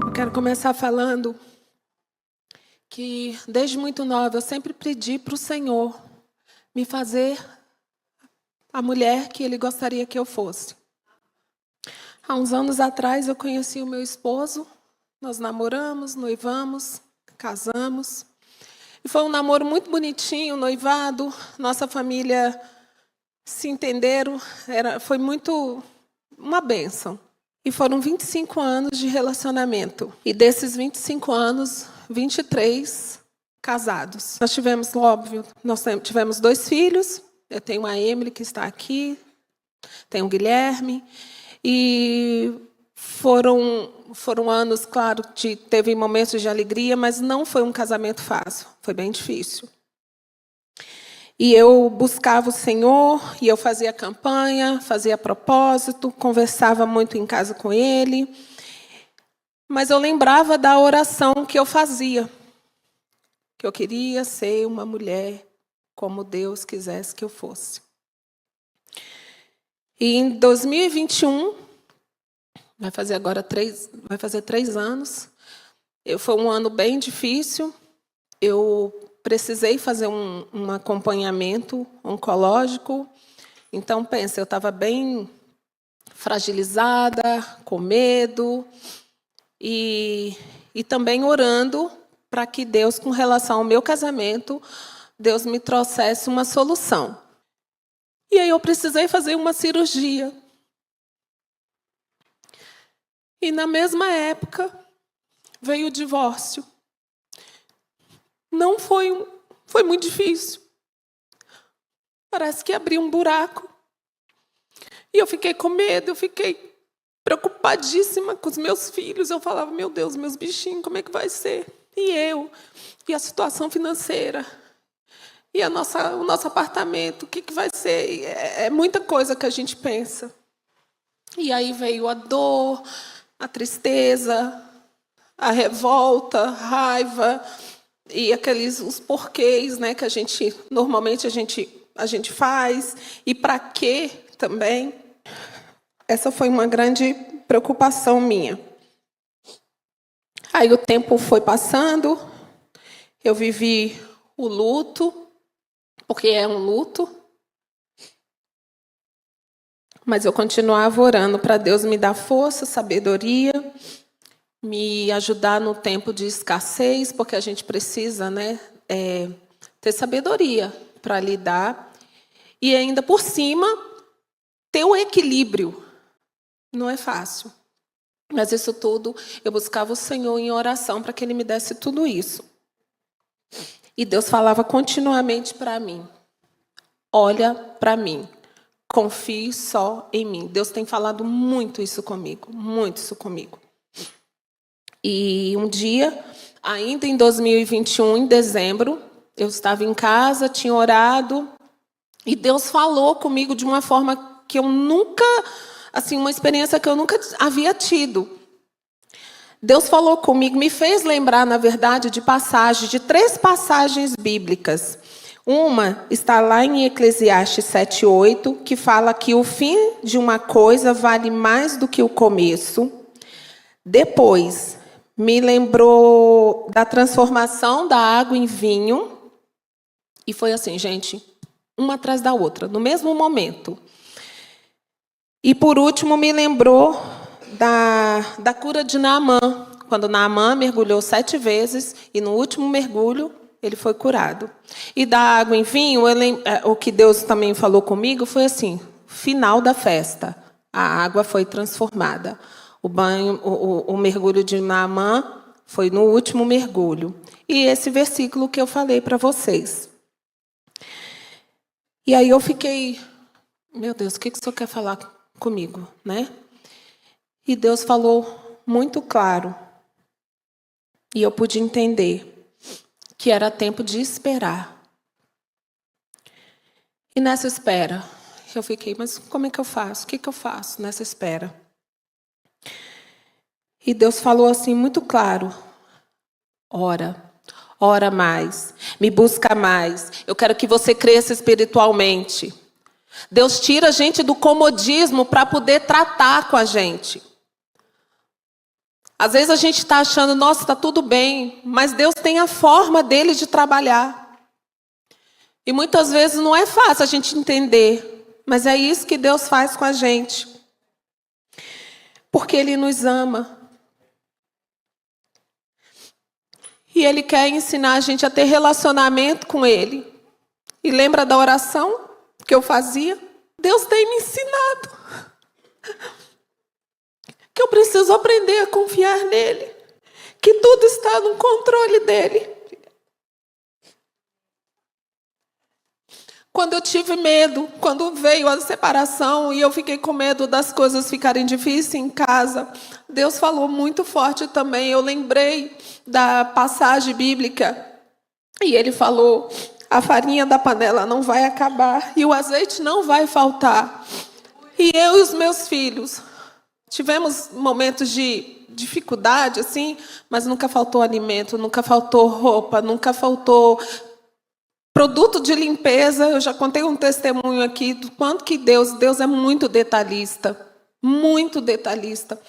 Eu quero começar falando que, desde muito nova, eu sempre pedi para o Senhor me fazer a mulher que Ele gostaria que eu fosse. Há uns anos atrás, eu conheci o meu esposo, nós namoramos, noivamos, casamos. E foi um namoro muito bonitinho, noivado, nossa família se entenderam, foi muito uma bênção. E foram 25 anos de relacionamento. E desses 25 anos, 23 casados. Nós tivemos, óbvio, tivemos 2 filhos. Eu tenho a Emily, que está aqui. Tenho o Guilherme. E foram anos, claro, teve momentos de alegria, mas não foi um casamento fácil. Foi bem difícil. E eu buscava o Senhor, e eu fazia campanha, fazia propósito, conversava muito em casa com Ele. Mas eu lembrava da oração que eu fazia, que eu queria ser uma mulher como Deus quisesse que eu fosse. E em 2021, vai fazer 3 anos, foi um ano bem difícil. Eu precisei fazer um acompanhamento oncológico. Então, pensa, eu estava bem fragilizada, com medo, e também orando para que Deus, com relação ao meu casamento, Deus me trouxesse uma solução. E aí eu precisei fazer uma cirurgia. E na mesma época, veio o divórcio. Não foi muito difícil. Parece que abriu um buraco. E eu fiquei com medo, eu fiquei preocupadíssima com os meus filhos. Eu falava, meu Deus, meus bichinhos, como é que vai ser? E eu? E a situação financeira? E o nosso apartamento? O que vai ser? É muita coisa que a gente pensa. E aí veio a dor, a tristeza, a revolta, a raiva e os porquês, né, que normalmente a gente faz, e para quê também. Essa foi uma grande preocupação minha. Aí o tempo foi passando, eu vivi o luto, porque é um luto, mas eu continuava orando para Deus me dar força, sabedoria, me ajudar no tempo de escassez, porque a gente precisa, né, ter sabedoria para lidar. E ainda por cima, ter o equilíbrio. Não é fácil. Mas isso tudo, eu buscava o Senhor em oração para que Ele me desse tudo isso. E Deus falava continuamente para mim. Olha para mim. Confie só em mim. Deus tem falado muito isso comigo. Muito isso comigo. E um dia, ainda em 2021, em dezembro, eu estava em casa, tinha orado, e Deus falou comigo de uma forma que eu nunca, uma experiência que eu nunca havia tido. Deus falou comigo, me fez lembrar, na verdade, de 3 passagens bíblicas. Uma está lá em Eclesiastes 7:8, que fala que o fim de uma coisa vale mais do que o começo. Depois, me lembrou da transformação da água em vinho. E foi assim, gente, uma atrás da outra, no mesmo momento. E, por último, me lembrou da cura de Naamã, quando Naamã mergulhou 7 vezes, e no último mergulho, ele foi curado. E da água em vinho, o que Deus também falou comigo foi assim, final da festa, a água foi transformada. O mergulho de Naamã foi no último mergulho. E esse versículo que eu falei para vocês. E aí eu fiquei, meu Deus, o que o Senhor quer falar comigo, né? E Deus falou muito claro. E eu pude entender que era tempo de esperar. E nessa espera, eu fiquei, mas como é que eu faço? O que eu faço nessa espera? E Deus falou assim muito claro. Ora ora mais, me busca mais. Eu quero que você cresça espiritualmente. Deus tira a gente do comodismo para poder tratar com a gente. Às vezes a gente está achando, nossa, está tudo bem, mas Deus tem a forma dele de trabalhar. E muitas vezes não é fácil a gente entender, mas é isso que Deus faz com a gente. Porque Ele nos ama. E Ele quer ensinar a gente a ter relacionamento com Ele. E lembra da oração que eu fazia? Deus tem me ensinado que eu preciso aprender a confiar nele, que tudo está no controle dele. Quando eu tive medo, quando veio a separação e eu fiquei com medo das coisas ficarem difíceis em casa, Deus falou muito forte também. Eu lembrei da passagem bíblica e Ele falou: a farinha da panela não vai acabar e o azeite não vai faltar. E eu e os meus filhos tivemos momentos de dificuldade, assim, mas nunca faltou alimento, nunca faltou roupa, nunca faltou produto de limpeza. Eu já contei um testemunho aqui do quanto que Deus é muito detalhista. Muito detalhista.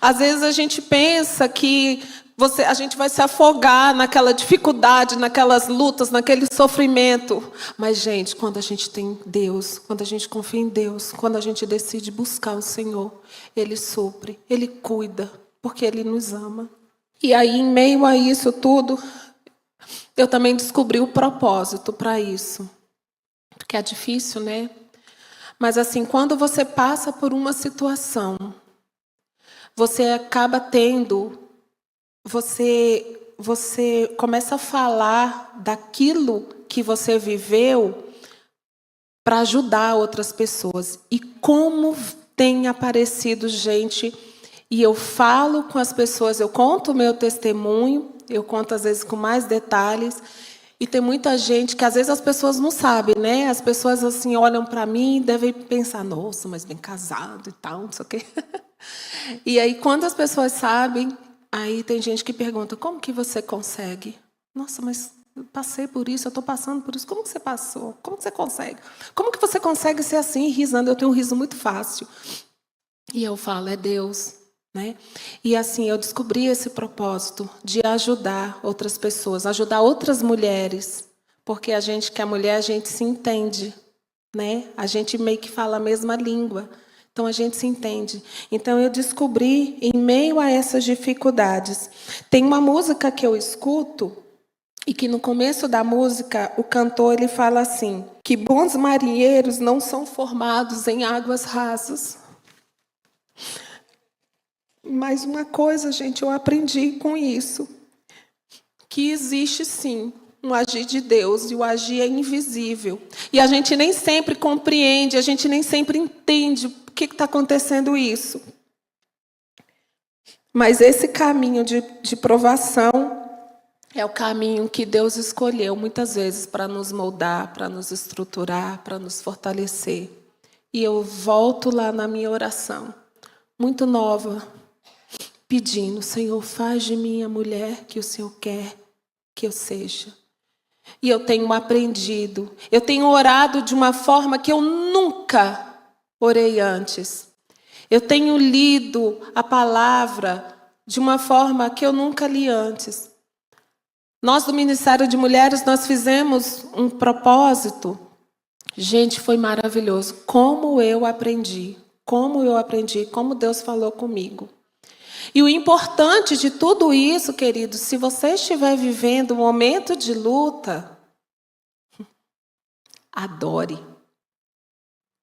Às vezes a gente pensa que a gente vai se afogar naquela dificuldade, naquelas lutas, naquele sofrimento. Mas, gente, quando a gente tem Deus, quando a gente confia em Deus, quando a gente decide buscar o Senhor, Ele supre, Ele cuida, porque Ele nos ama. E aí, em meio a isso tudo, eu também descobri o propósito para isso. Porque é difícil, né? Mas assim, quando você passa por uma situação, você acaba tendo, você começa a falar daquilo que você viveu para ajudar outras pessoas. E como tem aparecido gente, e eu falo com as pessoas, eu conto o meu testemunho, eu conto às vezes com mais detalhes, e tem muita gente que às vezes as pessoas não sabem, né? As pessoas assim olham para mim e devem pensar, nossa, mas bem casado e tal, não sei o quê. E aí quando as pessoas sabem, aí tem gente que pergunta, como que você consegue? Nossa, mas eu passei por isso, eu estou passando por isso. Como que você passou? Como que você consegue? Como que você consegue ser assim, risando? Eu tenho um riso muito fácil. E eu falo, é Deus. Né? E assim, eu descobri esse propósito de ajudar outras pessoas, ajudar outras mulheres, porque a gente que é mulher, a gente se entende, né? A gente meio que fala a mesma língua, então a gente se entende. Então eu descobri, em meio a essas dificuldades, tem uma música que eu escuto, e que no começo da música, o cantor ele fala assim, que bons marinheiros não são formados em águas rasas. Mas uma coisa, gente, eu aprendi com isso, que existe sim um agir de Deus, e o agir é invisível. E a gente nem sempre compreende, a gente nem sempre entende por que está acontecendo isso. Mas esse caminho de provação é o caminho que Deus escolheu muitas vezes para nos moldar, para nos estruturar, para nos fortalecer. E eu volto lá na minha oração, muito nova, pedindo, Senhor, faz de mim a mulher que o Senhor quer que eu seja. E eu tenho aprendido, eu tenho orado de uma forma que eu nunca orei antes. Eu tenho lido a palavra de uma forma que eu nunca li antes. Nós do Ministério de Mulheres, nós fizemos um propósito. Gente, foi maravilhoso. Como eu aprendi, como Deus falou comigo. E o importante de tudo isso, queridos, se você estiver vivendo um momento de luta, adore,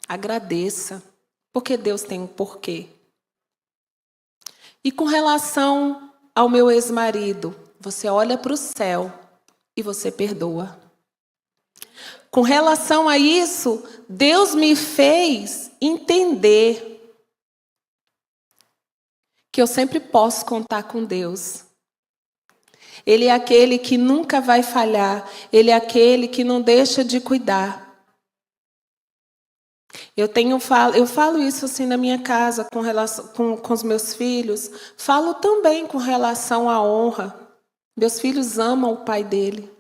agradeça, porque Deus tem um porquê. E com relação ao meu ex-marido, você olha para o céu e você perdoa. Com relação a isso, Deus me fez entender que eu sempre posso contar com Deus. Ele é aquele que nunca vai falhar. Ele é aquele que não deixa de cuidar. Eu falo isso assim na minha casa, com os meus filhos. Falo também com relação à honra. Meus filhos amam o pai dele.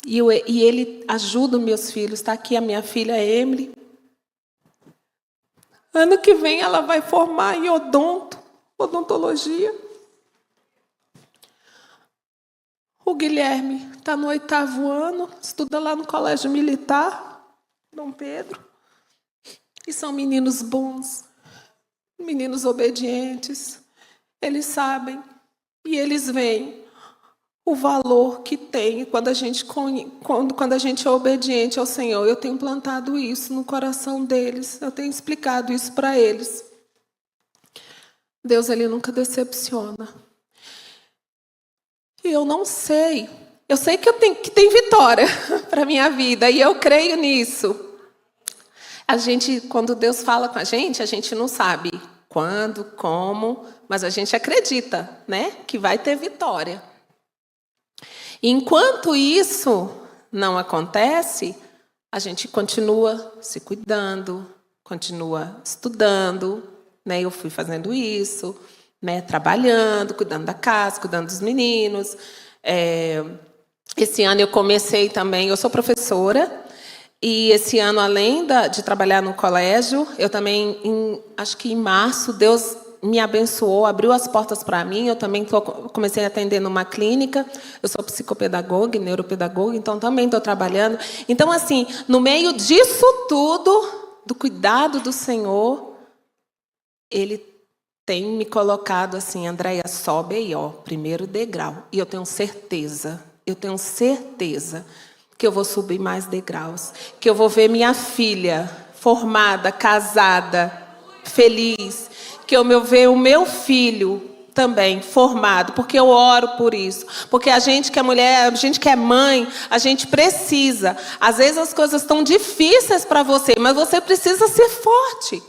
E ele ajuda os meus filhos. Está aqui a minha filha Emily. Ano que vem ela vai formar em odontologia. O Guilherme está no 8º ano, estuda lá no Colégio Militar, Dom Pedro. E são meninos bons, meninos obedientes. Eles sabem e eles veem o valor que tem quando a gente é obediente ao Senhor. Eu tenho plantado isso no coração deles, eu tenho explicado isso para eles. Deus, ele nunca decepciona. E eu não sei. Eu sei que tem vitória para a minha vida e eu creio nisso. Quando Deus fala com a gente não sabe quando, como, mas a gente acredita, né, que vai ter vitória. E enquanto isso não acontece, a gente continua se cuidando, continua estudando, né? Eu fui fazendo isso, né? Trabalhando, cuidando da casa, cuidando dos meninos. Esse ano eu comecei também, eu sou professora, e esse ano, além de trabalhar no colégio, eu também, acho que em março, Deus me abençoou, abriu as portas para mim. Eu também comecei a atender numa clínica. Eu sou psicopedagoga e neuropedagoga, então também estou trabalhando. Então, assim, no meio disso tudo, do cuidado do Senhor, Ele tem me colocado assim, Andréia, sobe aí, ó, primeiro degrau. E eu tenho certeza que eu vou subir mais degraus, que eu vou ver minha filha formada, casada, feliz, que eu vou ver o meu filho também formado, porque eu oro por isso. Porque a gente que é mulher, a gente que é mãe, a gente precisa. Às vezes as coisas estão difíceis para você, mas você precisa ser forte.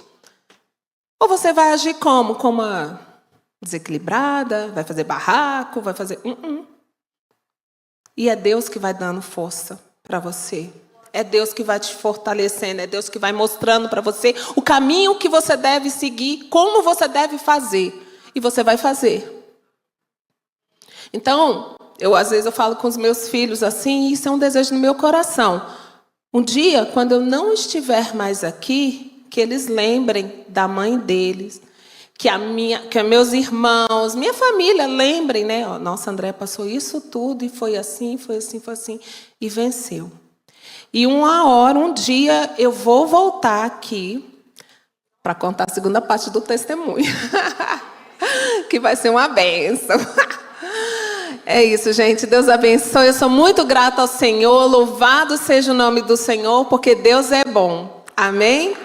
Ou você vai agir como? Como uma desequilibrada, vai fazer barraco, vai fazer... E é Deus que vai dando força para você. É Deus que vai te fortalecendo, é Deus que vai mostrando para você o caminho que você deve seguir, como você deve fazer. E você vai fazer. Então, às vezes eu falo com os meus filhos assim, e isso é um desejo no meu coração. Um dia, quando eu não estiver mais aqui, que eles lembrem da mãe deles, que meus irmãos, minha família, lembrem, né? Nossa, André passou isso tudo e foi assim, e venceu. E um dia, eu vou voltar aqui para contar a segunda parte do testemunho. Que vai ser uma bênção. É isso, gente. Deus abençoe. Eu sou muito grata ao Senhor. Louvado seja o nome do Senhor, porque Deus é bom. Amém?